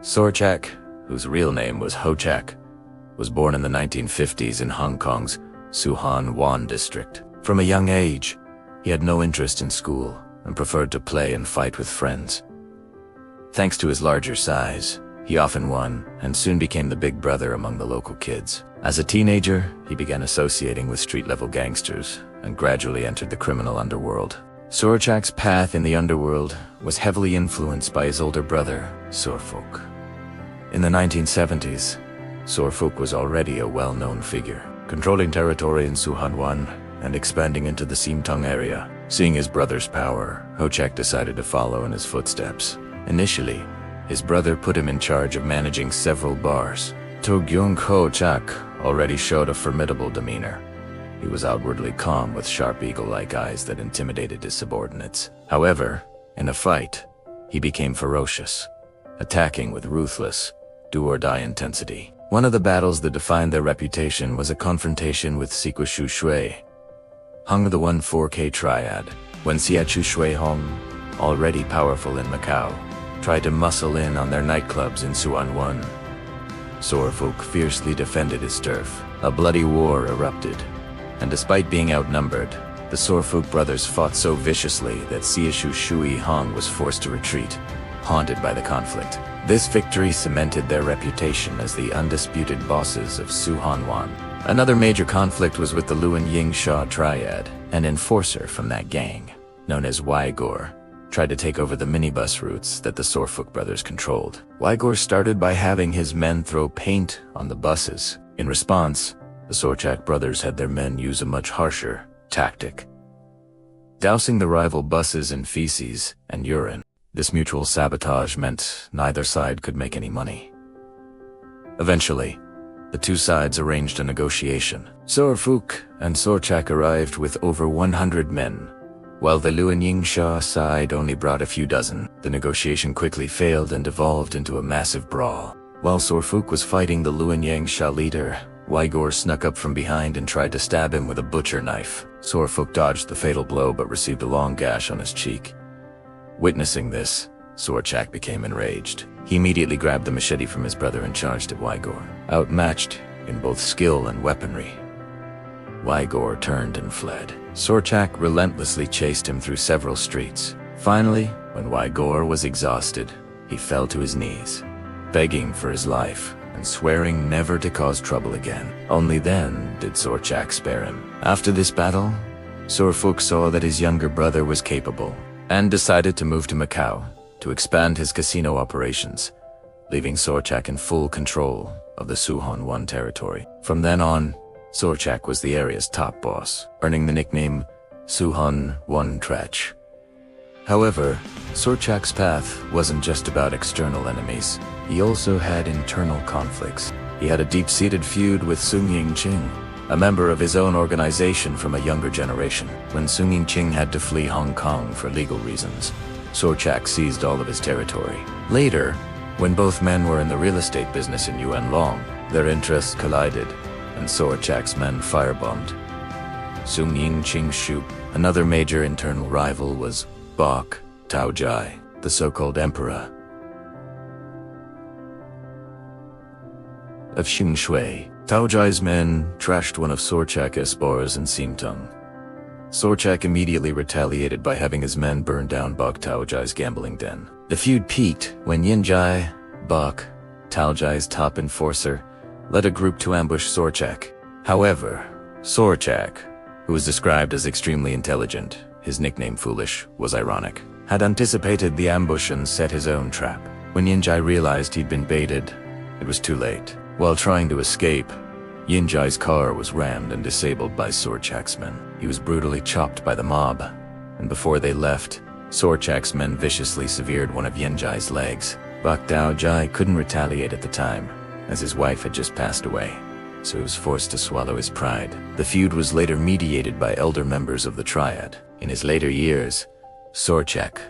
Sor Chak, whose real name was Ho Chak, was born in the 1950s in Hong Kong's Tsuen Wan district. From a young age, he had no interest in school and preferred to play and fight with friends. Thanks to his larger size, he often won and soon became the big brother among the local kids. As a teenager, he began associating with street-level gangsters and gradually entered the criminal underworld. Sor Chak's path in the underworld was heavily influenced by his older brother, Sor Fook. In the 1970s, Sor Fook was already a well-known figure, controlling territory in Tsuen Wan and expanding into the Simtong area. Seeing his brother's power, Ho Chak decided to follow in his footsteps. Initially, his brother put him in charge of managing several bars. Togyung Ho Chak already showed a formidable demeanor. He was outwardly calm with sharp eagle-like eyes that intimidated his subordinates. However, in a fight, he became ferocious, attacking with ruthless, do-or-die intensity. One of the battles that defined their reputation was a confrontation with Shui, Hung the 1-4K triad, when Shui Hong, already powerful in Macau, tried to muscle in on their nightclubs in Tsuen Wan. Sor Fook fiercely defended his turf. A bloody war erupted, and despite being outnumbered, the Sor Fook brothers fought so viciously that Shui Hong was forced to retreat, haunted by the conflict. This victory cemented their reputation as the undisputed bosses of Tsuen Wan. Another major conflict was with the Luen Ying Sha triad. An enforcer from that gang, known as Wai Gor, tried to take over the minibus routes that the Sor Fook brothers controlled. Wai Gor started by having his men throw paint on the buses. In response, the Sor Chak brothers had their men use a much harsher tactic, dousing the rival buses in feces and urine. This mutual sabotage meant neither side could make any money. Eventually, the two sides arranged a negotiation. Sor Fook and Sor Chak arrived with over 100 men, while the Luen Ying Sha side only brought a few dozen. The negotiation quickly failed and devolved into a massive brawl. While Sor Fook was fighting the Luen Ying Sha leader, Wai Gor snuck up from behind and tried to stab him with a butcher knife. Sor Fook dodged the fatal blow but received a long gash on his cheek. Witnessing this, Sor Chak became enraged. He immediately grabbed the machete from his brother and charged at Wai Gor. Outmatched in both skill and weaponry, Wai Gor turned and fled. Sor Chak relentlessly chased him through several streets. Finally, when Wai Gor was exhausted, he fell to his knees, begging for his life and swearing never to cause trouble again. Only then did Sor Chak spare him. After this battle, Sor Fook saw that his younger brother was capable and decided to move to Macau to expand his casino operations, leaving Sor Chak in full control of the Tsuen Wan territory. From then on, Sor Chak was the area's top boss, earning the nickname Tsuen Wan Trach. However, Sor Chak's path wasn't just about external enemies. He also had internal conflicts. He had a deep-seated feud with Seung Ying-ching, a member of his own organization from a younger generation. When Seung Ying-ching had to flee Hong Kong for legal reasons, Sor Chak seized all of his territory. Later, when both men were in the real estate business in Yuen Long, their interests collided, and Sor Chak's men firebombed Seung Ying-ching's shoot. Another major internal rival was Baak, the so-called emperor of Sheung Shui. Taoji's men trashed one of Sor Chak's bars in Simtong. Sor Chak immediately retaliated by having his men burn down Baak Taoji's gambling den. The feud peaked when Yinjai, Baak, Taoji's top enforcer, led a group to ambush Sor Chak. However, Sor Chak, who was described as extremely intelligent, his nickname Foolish was ironic, had anticipated the ambush and set his own trap. When Yinjai realized he'd been baited, it was too late. While trying to escape, Yinjai's car was rammed and disabled by Sor Chak's men. He was brutally chopped by the mob, and before they left, Sor Chak's men viciously severed one of Yinjai's legs. Baak Taojai couldn't retaliate at the time, as his wife had just passed away, so he was forced to swallow his pride. The feud was later mediated by elder members of the triad. In his later years, Sor Chak,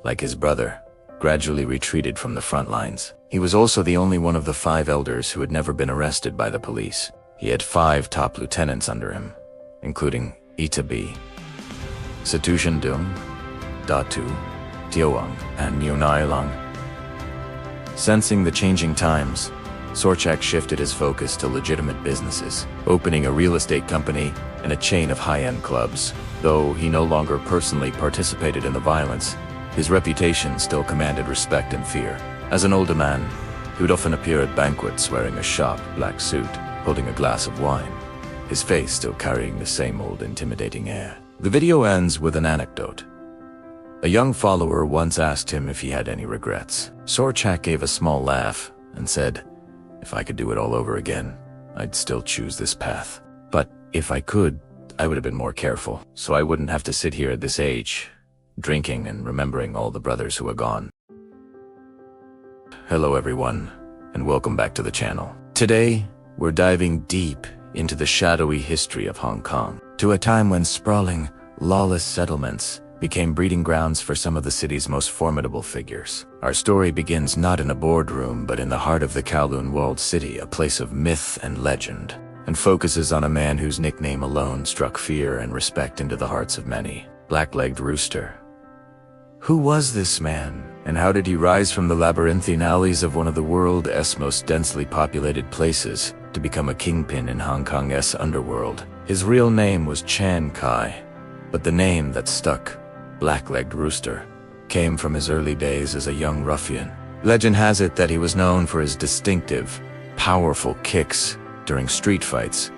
like his brother, gradually retreated from the front lines. He was also the only one of the 5 elders who had never been arrested by the police. He had 5 top lieutenants under him, including Itabi, Satushan Dung, Datu, Tioang, and Niunai Lang. Sensing the changing times, Sor Chak shifted his focus to legitimate businesses, opening a real estate company and a chain of high-end clubs. Though he no longer personally participated in the violence, his reputation still commanded respect and fear. As an older man, he would often appear at banquets wearing a sharp black suit, holding a glass of wine, his face still carrying the same old intimidating air. The video ends with an anecdote. A young follower once asked him if he had any regrets. Sor Chak gave a small laugh and said, "If I could do it all over again, I'd still choose this path. But if I could, I would have been more careful, so I wouldn't have to sit here at this age, drinking and remembering all the brothers who are gone." Hello everyone, and welcome back to the channel. Today, we're diving deep into the shadowy history of Hong Kong, to a time when sprawling, lawless settlements became breeding grounds for some of the city's most formidable figures. Our story begins not in a boardroom, but in the heart of the Kowloon walled city, a place of myth and legend, and focuses on a man whose nickname alone struck fear and respect into the hearts of many: Black-Legged Rooster. Who was this man, and how did he rise from the labyrinthine alleys of one of the world's most densely populated places to become a kingpin in Hong Kong's underworld? His real name was Chan Kai, but the name that stuck, Black-Legged Rooster, came from his early days as a young ruffian. Legend has it that he was known for his distinctive, powerful kicks during street fights,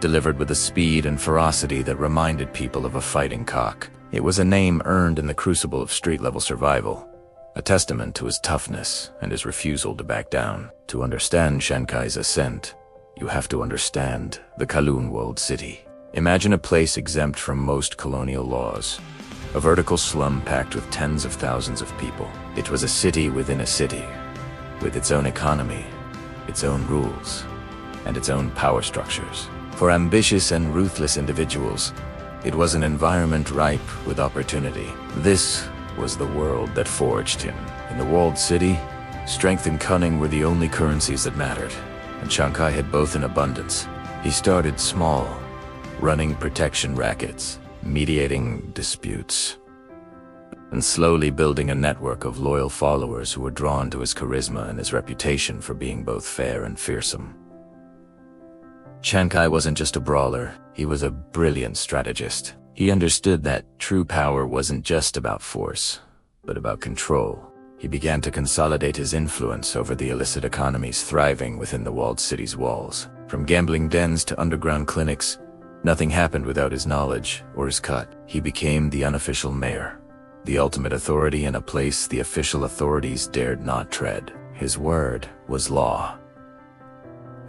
delivered with a speed and ferocity that reminded people of a fighting cock. It was a name earned in the crucible of street-level survival, a testament to his toughness and his refusal to back down. To understand Chan Kai's ascent, you have to understand the Kowloon walled city. Imagine a place exempt from most colonial laws, a vertical slum packed with tens of thousands of people. It was a city within a city, with its own economy, its own rules, and its own power structures. For ambitious and ruthless individuals, it was an environment ripe with opportunity. This was the world that forged him. In the walled city, strength and cunning were the only currencies that mattered, and Chan Kai had both in abundance. He started small, running protection rackets, mediating disputes, and slowly building a network of loyal followers who were drawn to his charisma and his reputation for being both fair and fearsome. Chan Kai wasn't just a brawler, he was a brilliant strategist. He understood that true power wasn't just about force, but about control. He began to consolidate his influence over the illicit economies thriving within the walled city's walls. From gambling dens to underground clinics, nothing happened without his knowledge or his cut. He became the unofficial mayor, the ultimate authority in a place the official authorities dared not tread. His word was law.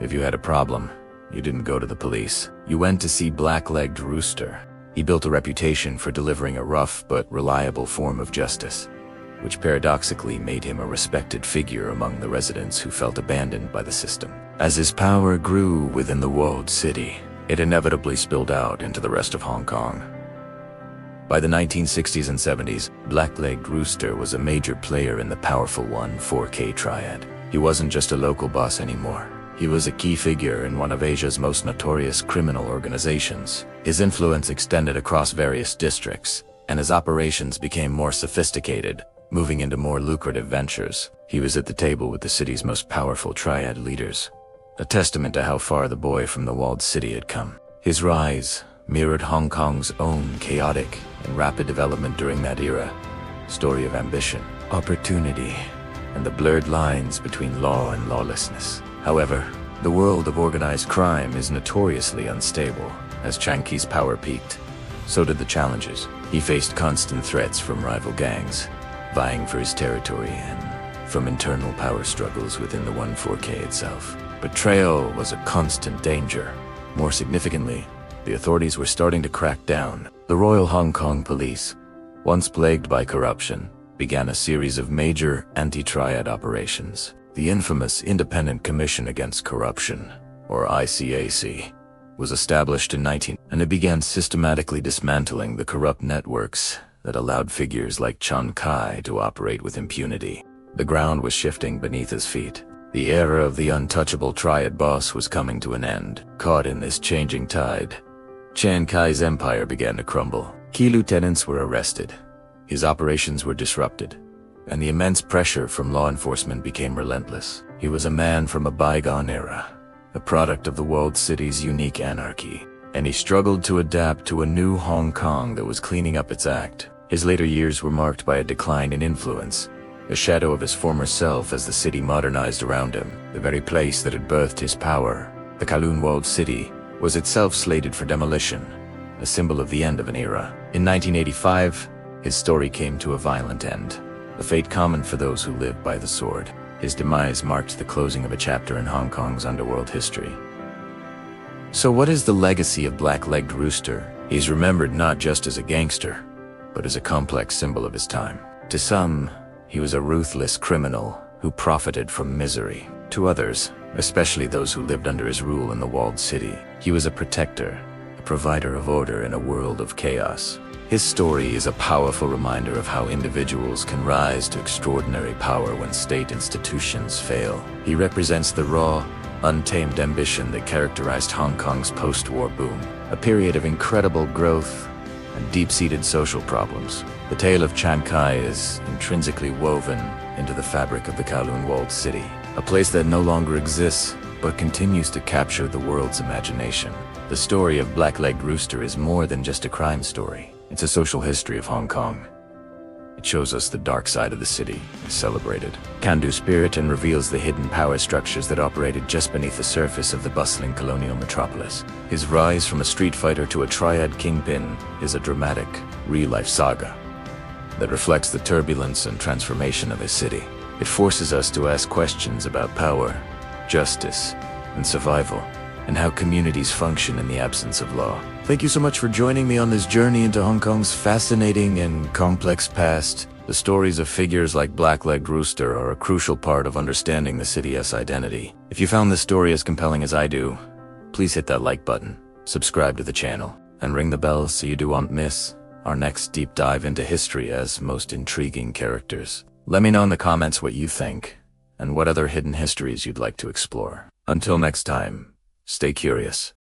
If you had a problem, you didn't go to the police. You went to see Black-Legged Rooster. He built a reputation for delivering a rough but reliable form of justice, which paradoxically made him a respected figure among the residents who felt abandoned by the system. As his power grew within the walled city, it inevitably spilled out into the rest of Hong Kong. By the 1960s and 70s, Black-Legged Rooster was a major player in the powerful 1-4K triad. He wasn't just a local boss anymore. He was a key figure in one of Asia's most notorious criminal organizations. His influence extended across various districts, and his operations became more sophisticated, moving into more lucrative ventures. He was at the table with the city's most powerful triad leaders, a testament to how far the boy from the walled city had come. His rise mirrored Hong Kong's own chaotic and rapid development during that era, a story of ambition, opportunity, and the blurred lines between law and lawlessness. However, the world of organized crime is notoriously unstable. As Chan Kai's power peaked, so did the challenges. He faced constant threats from rival gangs, vying for his territory, and from internal power struggles within the 1-4K itself. Betrayal was a constant danger. More significantly, the authorities were starting to crack down. The Royal Hong Kong Police, once plagued by corruption, began a series of major anti-triad operations. The infamous Independent Commission Against Corruption, or ICAC, was established in and it began systematically dismantling the corrupt networks that allowed figures like Chan Kai to operate with impunity. The ground was shifting beneath his feet. The era of the untouchable triad boss was coming to an end. Caught in this changing tide, Chan Kai's empire began to crumble. Key lieutenants were arrested. His operations were disrupted, and the immense pressure from law enforcement became relentless. He was a man from a bygone era, a product of the walled city's unique anarchy, and he struggled to adapt to a new Hong Kong that was cleaning up its act. His later years were marked by a decline in influence, a shadow of his former self as the city modernized around him. The very place that had birthed his power, the Kowloon walled city, was itself slated for demolition, a symbol of the end of an era. In 1985, his story came to a violent end, a fate common for those who live by the sword. His demise marked the closing of a chapter in Hong Kong's underworld history. So what is the legacy of Black-Legged Rooster? He's remembered not just as a gangster, but as a complex symbol of his time. To some, he was a ruthless criminal who profited from misery. To others, especially those who lived under his rule in the walled city, he was a protector, a provider of order in a world of chaos. His story is a powerful reminder of how individuals can rise to extraordinary power when state institutions fail. He represents the raw, untamed ambition that characterized Hong Kong's post-war boom, a period of incredible growth and deep-seated social problems. The tale of Chiang Kai is intrinsically woven into the fabric of the Kowloon walled city, a place that no longer exists but continues to capture the world's imagination. The story of Black-Legged Rooster is more than just a crime story. It's a social history of Hong Kong. It shows us the dark side of the city, is celebrated, can-do spirit, and reveals the hidden power structures that operated just beneath the surface of the bustling colonial metropolis. His rise from a street fighter to a triad kingpin is a dramatic, real-life saga that reflects the turbulence and transformation of his city. It forces us to ask questions about power, justice, and survival, and how communities function in the absence of law. Thank you so much for joining me on this journey into Hong Kong's fascinating and complex past. The stories of figures like Black-Legged Rooster are a crucial part of understanding the city's identity. If you found this story as compelling as I do, please hit that like button, subscribe to the channel, and ring the bell so you won't miss our next deep dive into history as most intriguing characters. Let me know in the comments what you think, and what other hidden histories you'd like to explore. Until next time, stay curious.